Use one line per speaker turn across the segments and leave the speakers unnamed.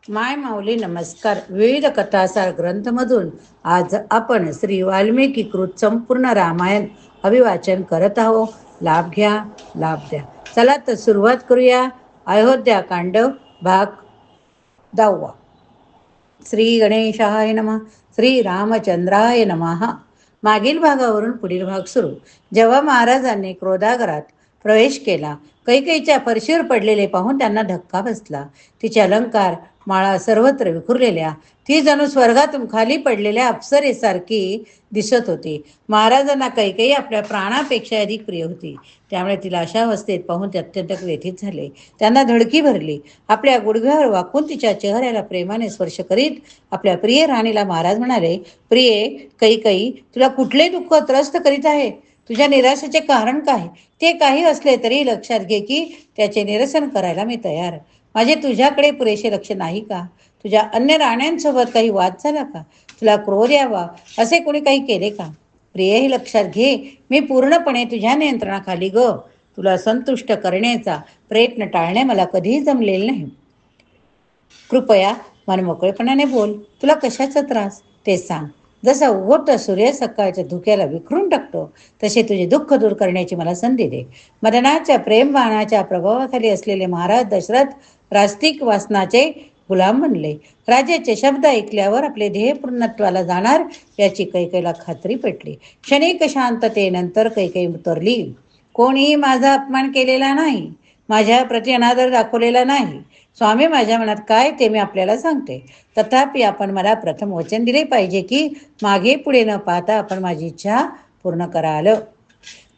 माय माऊली नमस्कार. विविध कथासार ग्रंथमधून आज आपण श्री वाल्मिकी कृत संपूर्ण रामायण अभिवाचन करत आहोत. लाभ घ्या, लाभ द्या. चला तर सुरुवात करूया. अयोध्या कांड भाग 10. श्री गणेशाय नमः. श्री रामचंद्राय नमः. मागील भागावरून पुढील भाग सुरू. जेव्हा महाराजांनी क्रोधागरात प्रवेश केला, कैकेयीच्या फरशीवर पडलेले पाहून त्यांना धक्का बसला. तिचे अलंकार माळा सर्वत्र विखुरलेल्या, ती जणू स्वर्गातून खाली पडलेल्या अप्सरेसारखी दिसत होती. महाराजांना कैकेयी आपल्या प्राणापेक्षा अधिक प्रिय होती. त्यामुळे तिला अशा अवस्थेत पाहून ते अत्यंत व्यथित झाले. त्यांना धडकी भरली. आपल्या गुडघ्यावर वाकून तिच्या चेहऱ्याला प्रेमाने स्पर्श करीत आपल्या प्रिय राणीला महाराज म्हणाले, प्रिये कैकेयी, तुला कुठले दुःख त्रस्त करीत आहे? तुझ्या निराशेचे कारण काय? ते काही असले तरी लक्षात घे की त्याचे निरसन करायला मी तयार. माझे तुझ्याकडे पुरेसे लक्ष नाही का? तुझ्या अन्य राण्यांसोबत काही वाद झाला का? तुला क्रोध यावा असे कोणी काही केले का? प्रिय, हे लक्षात घे, मी पूर्णपणे तुझ्या नियंत्रणाखाली ग. तुला संतुष्ट करण्याचा प्रयत्न टाळणे मला कधीही जमलेले नाही. कृपया मनमोकळेपणाने बोल. तुला कशाचा त्रास ते सांग. जसा उगवता सूर्य सकाळच्या धुक्याला विखरून टाकतो, तसे तुझे दुःख दूर करण्याची मला संधी दे. मदनाच्या प्रेमबाणाच्या प्रभावाखाली असलेले महाराज दशरथ रास्तिक वासनाचे गुलाम बनले. राजाचे शब्द ऐकल्यावर आपले ध्येय पूर्णत्वाला जाणार याची कैकेयीला खात्री पटली. क्षणिक शांततेनंतर कैकेयी उतरली. कोणीही माझा अपमान केलेला नाही, माझ्या प्रति अनादर दाखवलेला नाही. स्वामी, माझ्या मनात काय ते मी आपल्याला सांगते. तथापि आपण मला प्रथम वचन दिले पाहिजे की मागे पुढे न पाहता आपण माझी इच्छा पूर्ण कराल.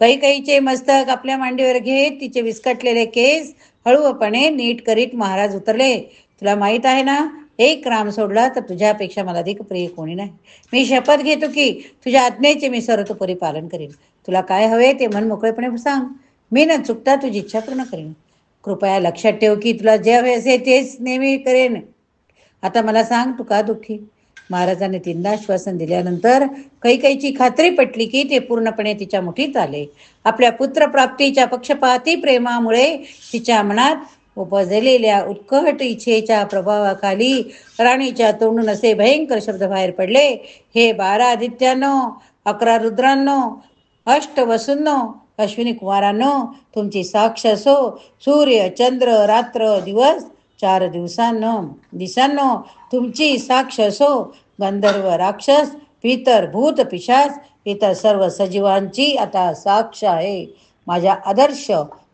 कैकेयीचे मस्तक आपल्या मांडीवर घेत तिचे विस्कटलेले केस हळूपणे नीट करीत महाराज उतरले. तुला माहीत आहे ना, एक राम सोडला तर तुझ्यापेक्षा मला अधिक प्रिय कोणी नाही. मी शपथ घेतो की तुझ्या आज्ञेचे मी सर्वतोपरी पालन करेन. तुला काय हवे ते मन मोकळेपणे सांग. मी न चुकता तुझी इच्छा पूर्ण करेन. कृपया लक्षात ठेव की तुला जे हवे असेल तेच नेहमी करेन. आता मला सांग, तू का दुःखी? महाराजांनी तीनदा आश्वासन दिल्यानंतर कैकेयीची खात्री पटली की ते पूर्णपणे तिच्या मुठीत आले. आपल्या पुत्रप्राप्तीच्या पक्षपाती प्रेमामुळे तिच्या मनात उपजलेल्या उत्कट इच्छेच्या प्रभावाखाली राणीच्या तोंडून असे भयंकर शब्द बाहेर पडले, हे 12 आदित्यांनो, 11 रुद्रांनो, 8 वसूंनो, अश्विनी कुमारांनो, तुमची साक्ष असो. सूर्य, चंद्र, रात्र, दिवस, 4 दिवसांनो तुमची साक्ष असो. गंधर्व, राक्षस, पितर, भूत, पिशाच, इतर सर्व सजीवांची आता साक्ष आहे. माझ्या आदर्श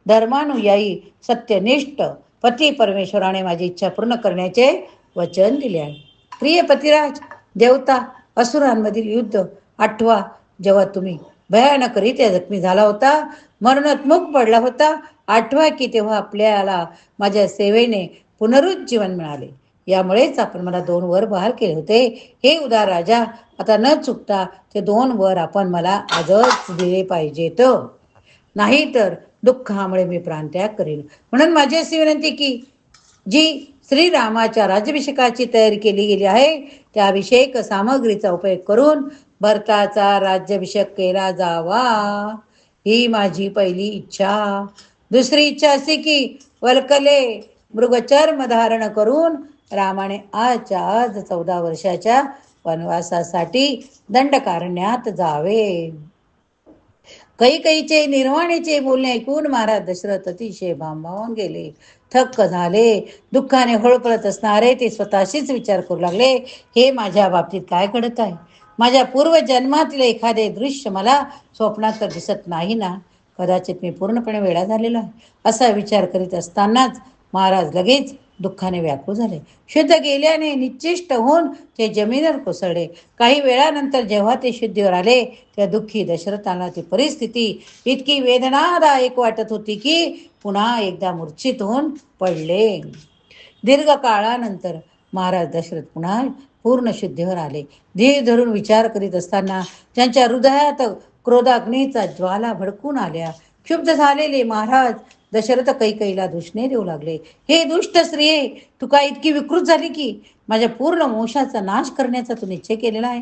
धर्मानुयायी सत्यनिष्ठ पती परमेश्वराने माझी इच्छा पूर्ण करण्याचे वचन दिले आहे. प्रिय पतिराज, देवता असुरांमधील युद्ध आठवा, जेव्हा तुम्ही भयानकरीत्या जखमी झाला होता, मरणोन्मुख पडला होता. आठवा की तेव्हा आपल्याला माझ्या सेवेने पुनरुज्जीवन मिळाले. यामुळेच आपण मला 2 वर बहाल केले होते. हे उदार राजा, आता न चुकता ते 2 वर आपण मला आजच दिले पाहिजेत, नाहीतर दुःखामुळे मी प्राणत्याग करेन. म्हणून माझी अशी विनंती की जी श्रीरामाच्या राज्याभिषेकाची तयारी केली गेली आहे, त्या अभिषेक सामग्रीचा उपयोग करून भरताचा राज्याभिषेक केला जावा, ही माझी पहिली इच्छा. दुसरी इच्छा अशी की वल्कले मृगचर्म धारण करून रामाने आजच्या आज 14 वर्षाच्या वनवासासाठी दंडकारण्यात जावे. कैकेयीचे निर्वाणीचे बोलणे ऐकून महाराज दशरथ अतिशय भांबावून गेले, थक्क झाले. दुःखाने होळपळत असणारे ते स्वतःशीच विचार करू लागले, हे माझ्या बाबतीत काय घडत आहे? माझ्या पूर्वजन्मातील एखादे दृश्य मला स्वप्नात तर दिसत नाही ना? कदाचित मी पूर्णपणे वेडा झालेलो आहे. असा विचार करीत असतानाच महाराज लगेच दुःखाने व्याकुळ झाले. शुद्ध गेल्याने निश्चिष्ट होऊन ते जमिनीवर कोसळले. काही वेळानंतर जेव्हा ते शुद्धीवर आले, त्या दुःखी दशरथाला ती परिस्थिती इतकी वेदनादायक वाटत होती की पुन्हा एकदा मूर्छित होऊन पडले. दीर्घ काळानंतर महाराज दशरथ पुन्हा पूर्ण शुद्धीवर आले. धीर धरून विचार करीत असताना त्यांच्या हृदयात क्रोधाग्नीचा ज्वाला भडकून आल्या. क्षुब्ध झालेले महाराज दशरथ कैकेयीला दूषणे देऊ लागले. हे दुष्ट स्त्रिये, तू काय इतकी विकृत झाली की माझ्या पूर्ण वंशाचा नाश करण्याचा तू निश्चय केलेला आहे?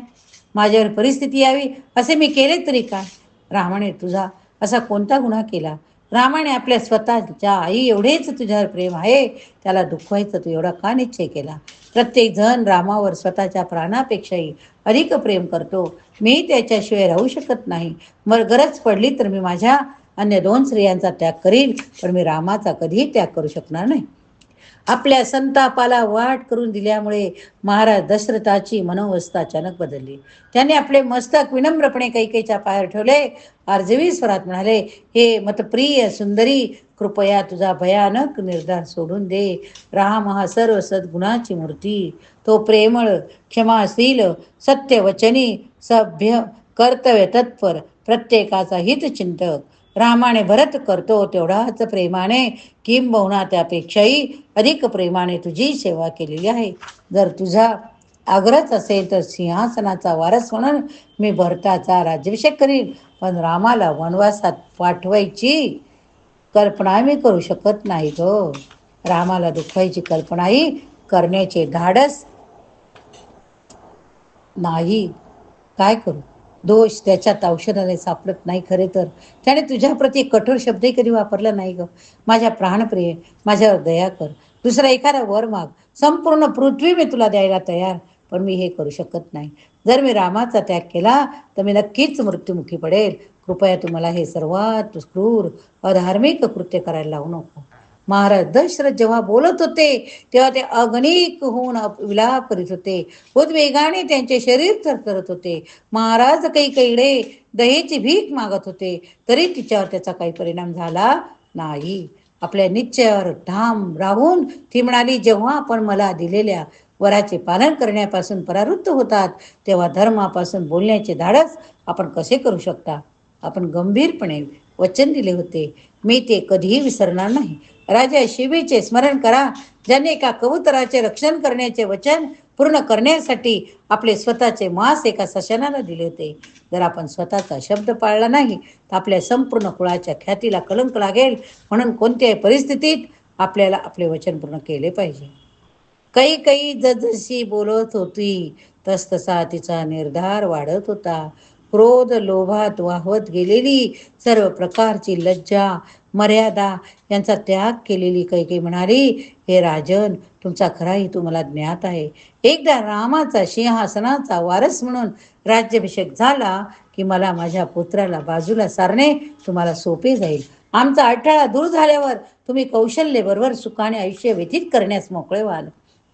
माझ्यावर परिस्थिती यावी असे मी केले तरी काय? रामाने तुझा असा कोणता गुन्हा केला रामाने आपल्या स्वतःच्या आई एवढेच तुझ्यावर प्रेम आहे, त्याला दुखवायचं तू एवढा का निश्चय केला? प्रत्येक जण रामावर स्वतःच्या प्राणापेक्षाही अधिक प्रेम करतो. मी त्याच्याशिवाय राहू शकत नाही. मग गरज पडली तर मी माझ्या अन्य 2 स्त्रियांचा त्याग करीन, पण मी रामाचा कधीही त्याग करू शकणार नाही. आपल्या संतापाला वाट करून दिल्यामुळे महाराज दशरथाची मनोवस्था अचानक बदलली. त्याने आपले मस्तक विनम्रपणे कैकेयीच्या पायावर ठेवले. आर्जवी स्वरात म्हणाले, हे मतप्रिय सुंदरी, कृपया तुझा भयानक निर्धार सोडून दे. राम हा सर्व सद्गुणाची मूर्ती. तो प्रेमळ, क्षमाशील, सत्यवचनी, सभ्य, कर्तव्य तत्पर, प्रत्येकाचा हितचिंतक. रामाने भरत करतो तेवढाच प्रेमाने, किंबहुना त्यापेक्षाही अधिक प्रेमाने तुझी सेवा केलेली आहे. जर तुझा आग्रह असेल तर सिंहासनाचा वारस म्हणून मी भरताचा राज्याभिषेक करीन, पण रामाला वनवासात पाठवायची कल्पना मी करू शकत नाही गो. रामाला दुखवायची कल्पनाही करण्याचे धाडस नाही. काय करू? दोष त्याच्यात औषधाने सापडत नाही. खरे तर त्याने तुझ्याप्रती कठोर शब्दही कधी वापरला नाही ग. माझ्या प्राणप्रिय, माझ्यावर दया कर. दुसरा एखादा वर माग. संपूर्ण पृथ्वी मी तुला द्यायला तयार, पण मी हे करू शकत नाही. जर मी रामाचा त्याग केला तर मी नक्कीच मृत्युमुखी पडेल. कृपया तुम्हाला हे सर्वात क्रूर अधार्मिक कृत्य करायला लावू नको. महाराज दशरथ जेव्हा बोलत होते तेव्हा ते अगणिक होऊन विलाप करीत होते. उद्वेगाने त्यांचे शरीर थरथरत होते. महाराज कैकेयीकडे दयेची भीक मागत होते, तरी तिच्यावर त्याचा काही परिणाम झाला नाही. आपल्या निश्चयावर ठाम राहून ती म्हणाली, जेव्हा आपण मला दिलेल्या वराचे पालन करण्यापासून परावृत्त होतात तेव्हा धर्मापासून बोलण्याचे धाडस आपण कसे करू शकता? आपण गंभीरपणे वचन दिले होते, मी ते कधीही विसरणार नाही. राजा शिवीचे स्मरण करा, ज्यांनी एका कबुतराचे रक्षण करण्याचे वचन पूर्ण करण्यासाठी आपले स्वतःचे मांस एका सशानाला दिले होते. जर आपण स्वतःचा शब्द पाळला नाही तर आपल्या संपूर्ण कुळाच्या ख्यातीला कलंक लागेल. म्हणून कोणत्याही परिस्थितीत आपल्याला आपले वचन पूर्ण केले पाहिजे. कैकेयी जसजशी बोलत होती तसतसा तिचा निर्धार वाढत होता. क्रोध लोभात वाहवत गेलेली, सर्व प्रकारची लज्जा मर्यादा यांचा त्याग केलेली कैकेयी म्हणाली, हे राजन, तुमचा खरा हेतू मला ज्ञात आहे. एकदा रामाचा सिंहासनाचा वारस म्हणून राज्याभिषेक झाला की मला माझ्या पुत्राला बाजूला सारणे तुम्हाला सोपे जाईल. आमचा अडथळा दूर झाल्यावर तुम्ही कौशल्यबरोबर सुखाने आयुष्य व्यतीत करण्यास मोकळे व्हाल.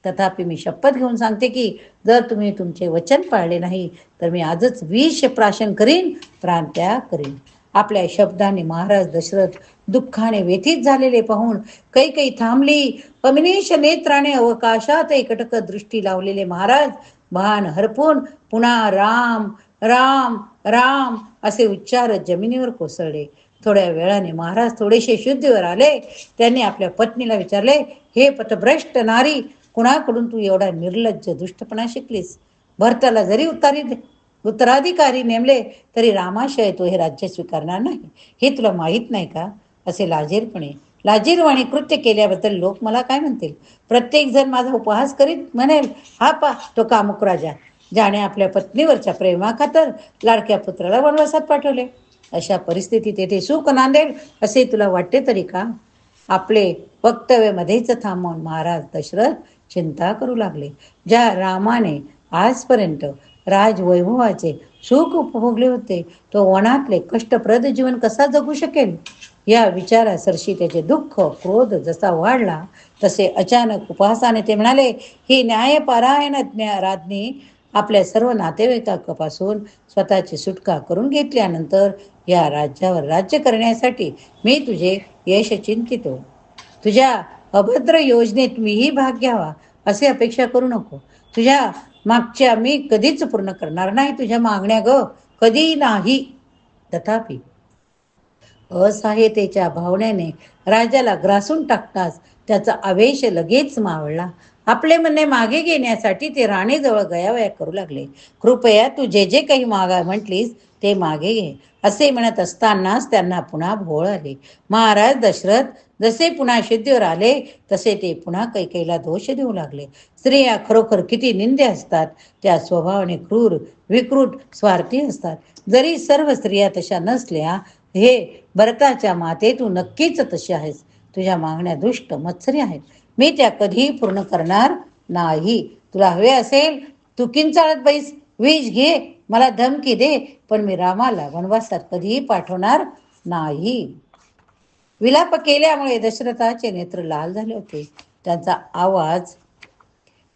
तथापि मी शपथ घेऊन सांगते की जर तुम्ही तुमचे वचन पाळले नाही तर मी आजच विष प्राशन करीन, प्राणत्याग करीन. आपल्या शब्दाने महाराज दशरथ दुःखाने व्यथित झालेले पाहून कैकेयी थांबली. अमिनिश नेत्राने अवकाशात एकटक दृष्टी लावलेले महाराज भान हरपून पुन्हा राम राम राम असे उच्चार जमिनीवर कोसळले. थोड्या वेळाने महाराज थोडेसे शुद्धीवर आले. त्यांनी आपल्या पत्नीला विचारले, हे पथभ्रष्ट नारी, कुणाकडून तू एवढा निर्लज्ज दुष्टपणा शिकलीस? भरताला जरी उत्तराधिकारी नेमले तरी रामाशिवाय तो हे राज्य स्वीकारणार नाही, हे तुला माहीत नाही का? असे लाजीरवाणी कृत्य केल्याबद्दल लोक मला काय म्हणतील? प्रत्येक जण माझा उपहास करीत म्हणेल, हा पा तो कामुक राजा, ज्याने आपल्या पत्नीवरच्या प्रेमाखातर लाडक्या पुत्राला वनवासात पाठवले. अशा परिस्थितीत येथे सुख नांदेल असे तुला वाटते तरी का? आपले वक्तव्यामध्येच थांबून महाराज दशरथ चिंता करू लागले. ज्या रामाने आजपर्यंत राजवैभवाचे सुख उपभोगले होते, तो वनातले कष्टप्रद जीवन कसा जगू शकेल? या विचारासरशी त्याचे दुःख क्रोध जसा वाढला तसे अचानक उपहासाने ते म्हणाले, ही न्यायपरायण राज्ञी आपल्या सर्व नातेवाईकांपासून स्वतःची सुटका करून घेतल्यानंतर या राज्यावर राज्य करण्यासाठी मी तुझे यश चिंतितो. तुझ्या अभद्र योजनेत मीही भाग घ्यावा असे अपेक्षा करू नको. तुझ्या मागच्या मी कधीच पूर्ण करणार नाही तुझ्या मागण्या ग, कधी नाही. तथापि असहायतेच्या भावनेने राजाला ग्रासून टाकताच त्याचा आवेश लगेच मावळला. आपले म्हणणे मागे घेण्यासाठी ते राणीजवळ गयावया करू लागले. कृपया तू जे जे काही म्हटलीस ते मागे घे असे म्हणत असतानाच त्यांना पुन्हा भोळ आले. महाराज दशरथ जसे पुन्हा शुद्धीवर आले तसे ते पुन्हा कैकेयीला दोष देऊ लागले. स्त्रिया खरोखर किती निंदे असतात. त्या स्वभावाने क्रूर, विकृत, स्वार्थी असतात. जरी सर्व स्त्रिया तशा नसल्या हे भरताच्या माते, तू नक्कीच तशी आहेस. तुझ्या मागण्या दुष्ट मत्सरी आहेत. मी त्या कधीही पूर्ण करणार नाही. तुला हवे असेल तू किंचाळत बैस, विष घे, मला धमकी दे, पण मी रामाला वनवासात कधीही पाठवणार नाही. विलाप केल्यामुळे दशरथाचे नेत्र लाल झाले होते. त्यांचा आवाज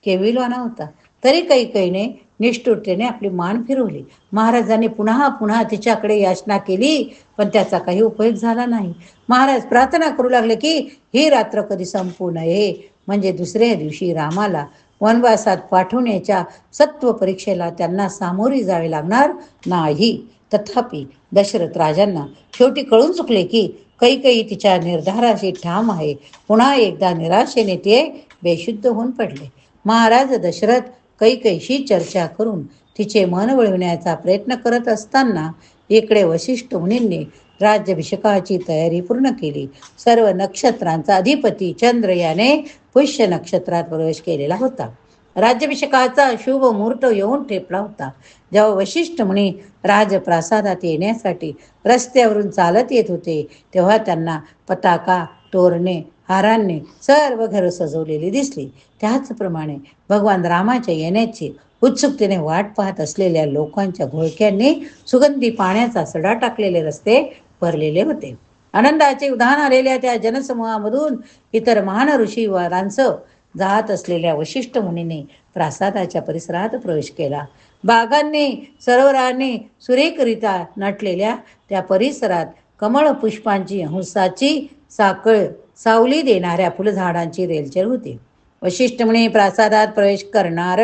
केविलवाना होता. तरी कैकेयीने निष्ठुरतेने आपली मान फिरवली. महाराजांनी पुन्हा पुन्हा तिच्याकडे याचना केली, पण त्याचा काही उपयोग झाला नाही. महाराज प्रार्थना करू लागले की ही रात्र कधी संपू नये, म्हणजे दुसऱ्या दिवशी रामाला वनवासात पाठवण्याच्या सत्व परीक्षेला त्यांना सामोरी जावे लागणार नाही. तथापि दशरथ राजांना शेवटी कळून चुकले की कैकेयी तिच्या निर्धाराशी ठाम आहे. पुन्हा एकदा निराशेने ते बेशुद्ध होऊन पडले. महाराज दशरथ कैकेयीशी चर्चा करून तिचे मन वळविण्याचा प्रयत्न करत असताना इकडे वशिष्ठ मुनींनी राज्याभिषेकाची तयारी पूर्ण केली. सर्व नक्षत्रांचा अधिपती चंद्र याने पुष्य नक्षत्रात प्रवेश केलेला होता. राज्याभिषेकाचा शुभ मुहूर्त येऊन ठेपला होता. जेव्हा वशिष्ठ मुनी राजप्रासादात येण्यासाठी रस्त्यावरून चालत येत होते, तेव्हा त्यांना पताका, तोरणे, हारांनी सर्व घरं सजवलेली दिसली. त्याचप्रमाणे भगवान रामाच्या येण्याची उत्सुकतेने वाट पाहत असलेल्या लोकांच्या घोळक्यांनी सुगंधी पाण्याचा सडा टाकलेले रस्ते भरलेले होते. आनंदाचे उधाण आलेल्या त्या जनसमूहामधून इतर महान ऋषी वारांसह जात असलेल्या वशिष्ठ मुनीने प्रासादाच्या परिसरात प्रवेश केला. बागांनी, सरोवरांनी सुरेखरित्या नटलेल्या त्या परिसरात कमळ पुष्पांची, हंसाची साकळ, सावली देणाऱ्या फुलझाडांची रेलचेल होती. वशिष्ठ मुनी प्रासादात प्रवेश करणार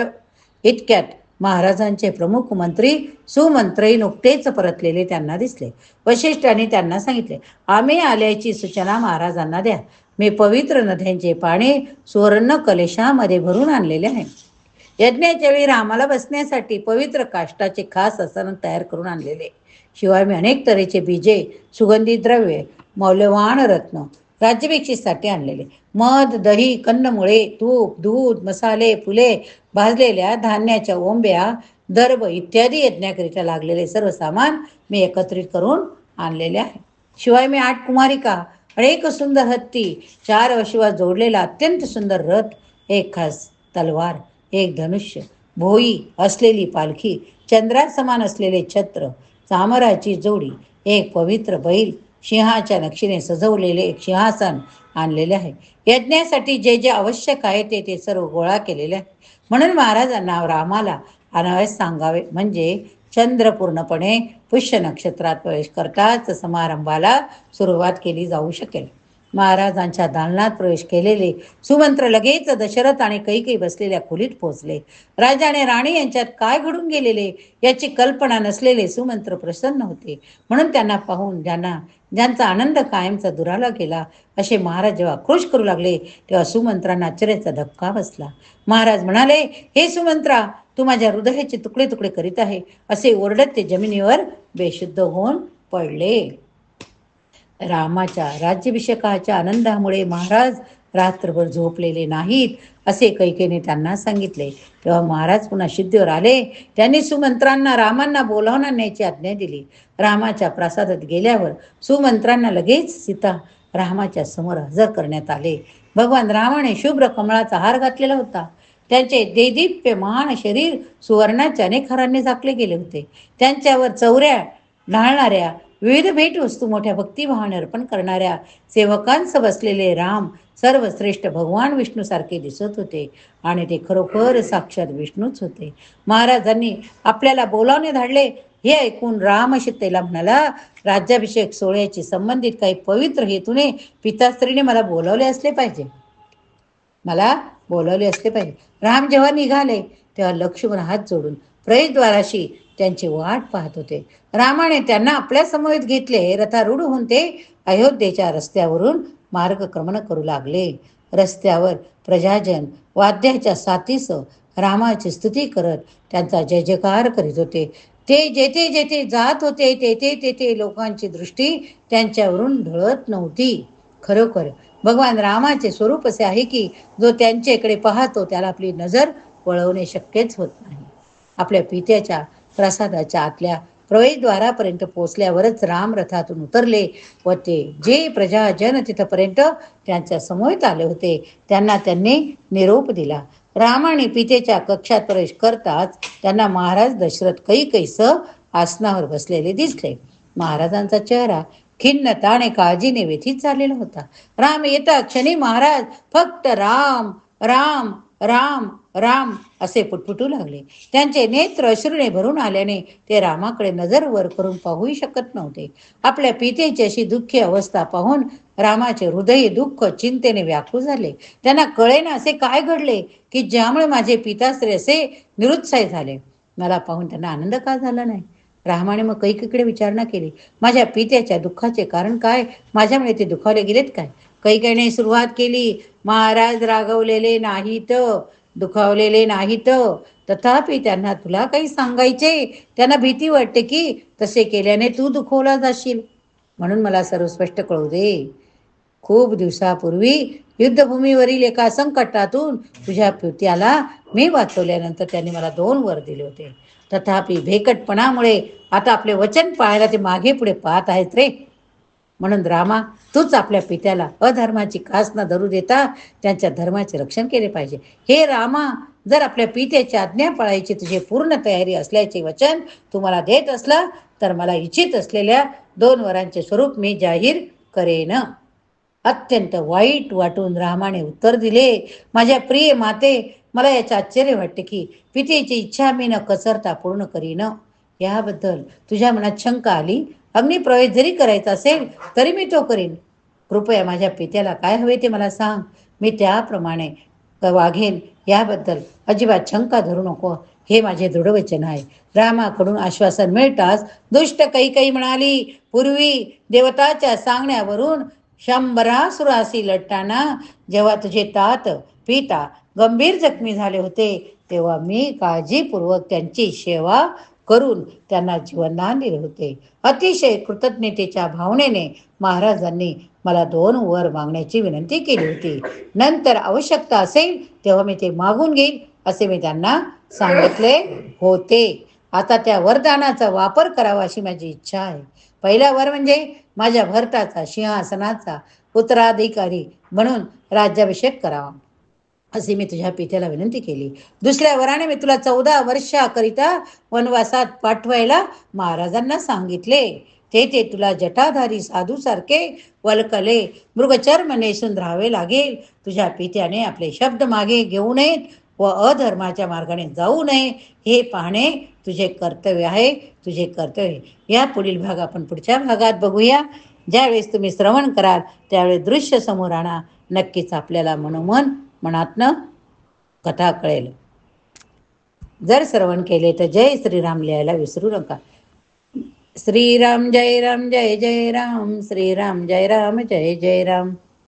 इतक्यात महाराजांचे प्रमुख मंत्री सुमंत्रही नुकतेच परतलेले त्यांना दिसले. वशिष्ठांनी त्यांना सांगितले, आम्ही आल्याची सूचना महाराजांना द्या. मी पवित्र नद्यांचे पाणी सुवर्ण कलशामध्ये भरून आणलेले आहे. यज्ञाच्या वेळी रामाला बसण्यासाठी पवित्र काष्टाचे खास आसन तयार करून आणलेले. शिवाय मी अनेक तऱ्हेचे बीजे, सुगंधी द्रव्ये, मौल्यवान रत्न राज्याभिषेकासाठी आणलेले. मध, दही, कंदमुळे, तूप, दूध, मसाले, फुले, भाजलेल्या धान्याच्या ओंब्या, दर्भ इत्यादी यज्ञाकरिता लागलेले सर्व सामान मी एकत्रित करून आणलेले आहे. शिवाय मी 8 कुमारिका, अनेक सुंदर हत्ती, 4 अश्वा जोडलेला अत्यंत सुंदर रथ, एक खास तलवार, एक धनुष्य, भोई असलेली पालखी, चंद्रा समान असलेले छत्र, चामराची जोडी, एक पवित्र बैल, सिंहाच्या नक्षीने सजवलेले एक सिंहासन आणलेले आहे. यज्ञासाठी जे जे आवश्यक आहे ते सर्व गोळा केलेले आहे. म्हणून महाराजांना रामाला आणावयास सांगावे, म्हणजे चंद्र पूर्णपणे पुष्य नक्षत्रात प्रवेश करताच समारंभाला सुरुवात केली जाऊ शकेल. महाराजांच्या दालनात प्रवेश केलेले सुमंत्र लगेच दशरथ आणि कैकेयी बसलेल्या खोलीत पोहोचले. राजा आणि राणी यांच्यात काय घडून गेलेले याची कल्पना नसलेले सुमंत्र प्रसन्न होते. म्हणून त्यांना पाहून ज्यांचा आनंद कायमचा दुराला गेला असे महाराज जेव्हा आक्रोश करू लागले, तेव्हा सुमंत्रांना आश्चर्याचा धक्का बसला. महाराज म्हणाले, हे सुमंत्रा, तू माझ्या हृदयाचे तुकडे तुकडे करीत आहे. असे ओरडत ते जमिनीवर बेशुद्ध होऊन पडले. रामाच्या राज्याभिषेकाच्या आनंदामुळे महाराज रात्रभर झोपलेले नाहीत असे कैकेयीने त्यांना सांगितले. तेव्हा महाराज पुन्हा सिद्धीवर आले. त्यांनी सुमंत्रांना रामांना बोलावून आणण्याची आज्ञा दिली. रामाच्या प्रासादात गेल्यावर सुमंत्रांना लगेच सीता रामाच्या समोर हजर करण्यात आले. भगवान रामाने शुभ्र कमळाचा हार घातलेला होता. त्यांचे देदीप्यमान शरीर सुवर्णाच्या अनेक हारांनी झाकले गेले होते. त्यांच्यावर चौऱ्या ढाळणाऱ्या, विविध भेटवस्तू मोठ्या भक्तिभावाने अर्पण करणाऱ्या सेवकांसह बसलेले राम सर्वश्रेष्ठ भगवान विष्णूसारखे दिसत होते आणि ते खरोखर साक्षात विष्णूच होते. महाराजांनी आपल्याला बोलावणे धाडले हे ऐकून राम सीतेला म्हणाला, राज्याभिषेक सोहळ्याची संबंधित काही पवित्र हेतूने पितास्त्रीने मला बोलावले असले पाहिजे. राम जेव्हा निघाले तेव्हा लक्ष्मण हात जोडून प्रवेशद्वाराशी त्यांची वाट पाहत होते. रामाने त्यांना आपल्या समवेत घेतले. रथारूढ होऊन ते अयोध्येच्या रस्त्यावरून मार्गक्रमण करू लागले. रस्त्यावर प्रजाजन वाद्याच्या साथीसह रामाची स्तुती करत त्यांचा जय जयकार करीत होते. ते जेथे जेथे जात होते तेथे तेथे लोकांची दृष्टी त्यांच्यावरून ढळत नव्हती. खरोखर भगवान रामाचे स्वरूप असे आहे की जो त्यांच्याकडे पाहतो त्याला आपली नजर वळवणे शक्यच होत नाही. आपल्या पित्याच्या प्रसादाच्या आतल्या प्रवेशद्वारापर्यंत पोहोचल्यावरच राम रथातून उतरले व ते जे प्रजाजन तिथपर्यंत त्यांच्या समोर आले होते त्यांना त्यांनी निरोप दिला. रामाने पितेच्या कक्षात प्रवेश करताच त्यांना महाराज दशरथ कैकईसह आसनावर बसलेले दिसले. महाराजांचा चेहरा खिन्नता आणि काळजीने व्यथित झालेला होता. राम येता क्षणी महाराज फक्त राम राम राम राम असे पुटपुटू लागले. त्यांचे नेत्र अश्रूने भरून आल्याने ते रामाकडे नजर वर करून पाहूही शकत नव्हते. आपल्या पितेची अशी दुःखी अवस्था पाहून रामाचे हृदय दुःख चिंतेने व्याकुळ झाले. त्यांना कळेना असे काय घडले की ज्यामुळे माझे पिताश्री असे निरुत्साही झाले. मला पाहून त्यांना आनंद का झाला नाही. रामाने मग कैकेयीकडे विचारणा केली, माझ्या पित्याच्या दुःखाचे कारण काय? माझ्यामुळे ते दुखावले गेलेत काय? कैकेयीने सुरुवात केली, महाराज रागवलेले नाहीत, दुखावलेले नाहीत, तथापि त्यांना तुला काही सांगायचे. त्यांना भीती वाटते की तसे केल्याने तू दुखवला जाशील, म्हणून मला सर्व स्पष्ट कळू दे. खूप दिवसापूर्वी युद्धभूमीवरील एका संकटातून तुझ्या पित्याला मी वाचवल्यानंतर त्यांनी मला 2 वर दिले होते. तथापि भेकटपणामुळे आता आपले वचन पाळायला ते मागे पुढे पाहत आहेत रे. म्हणून रामा, तूच आपल्या पित्याला अधर्माची कास न धरू देता त्यांच्या धर्माचे रक्षण केले पाहिजे. हे रामा, जर आपल्या पित्याची आज्ञा पाळायची तुझी पूर्ण तयारी असल्याचे वचन तुम्हाला देत असला तर मला इच्छित असलेल्या 2 वरांचे स्वरूप मी जाहीर करेन. अत्यंत वाईट वाटून रामाने उत्तर दिले, माझ्या प्रिय माते, मला याचे आश्चर्य वाटते की पितेची इच्छा मी न कचरता पूर्ण करीन. याबद्दल तुझ्या मनात शंका आली. अग्निप्रवेश जरी करायचा असेल तरी मी तो करीन. कृपया माझ्या पित्याला काय हवे ते मला सांग, मी त्याप्रमाणे वाघेन. याबद्दल अजिबात शंका धरू नको, हे माझे दृढ वचन आहे. रामाकडून आश्वासन मिळताच दुष्ट कैकेयी म्हणाली, पूर्वी देवताच्या सांगण्यावरून शंभरासुराशी लढताना जेव्हा तुझे तात पिता गंभीर जखमी झाले होते तेव्हा मी काळजीपूर्वक त्यांची सेवा करून त्यांना जीवनदान दिले होते. अतिशय कृतज्ञतेच्या भावनेने महाराजांनी मला 2 वर मागण्याची विनंती केली होती. नंतर आवश्यकता असेल तेव्हा मी ते मागून घेईन असे मी त्यांना सांगितले होते. आता त्या वरदानाचा वापर करावा अशी माझी इच्छा आहे. पहिला वर म्हणजे माझ्या भरताचा सिंहासनाचा उत्तराधिकारी म्हणून राज्याभिषेक करावा अशी मी तुझ्या पित्याला विनंती केली. दुसऱ्या वराने मी तुला 14 वर्षाकरिता वनवासात पाठवायला महाराजांना सांगितले. ते तुला जटाधारी साधूसारखे वल्कले मृगचर्म नेसून राहावे लागेल. तुझ्या पित्याने आपले शब्द मागे घेऊ नयेत व अधर्माच्या मार्गाने जाऊ नये हे पाहणे तुझे कर्तव्य आहे, तुझे कर्तव्य. या पुढील भाग आपण पुढच्या भागात बघूया. ज्यावेळेस तुम्ही श्रवण कराल त्यावेळेस दृश्य समोर आणा. नक्कीच आपल्याला मनोमन मनातनं कथा कळेल. जर श्रवण केले तर जय श्रीराम लिहायला विसरू नका. श्रीराम जय राम जय जय राम, श्रीराम जय राम जय जय राम.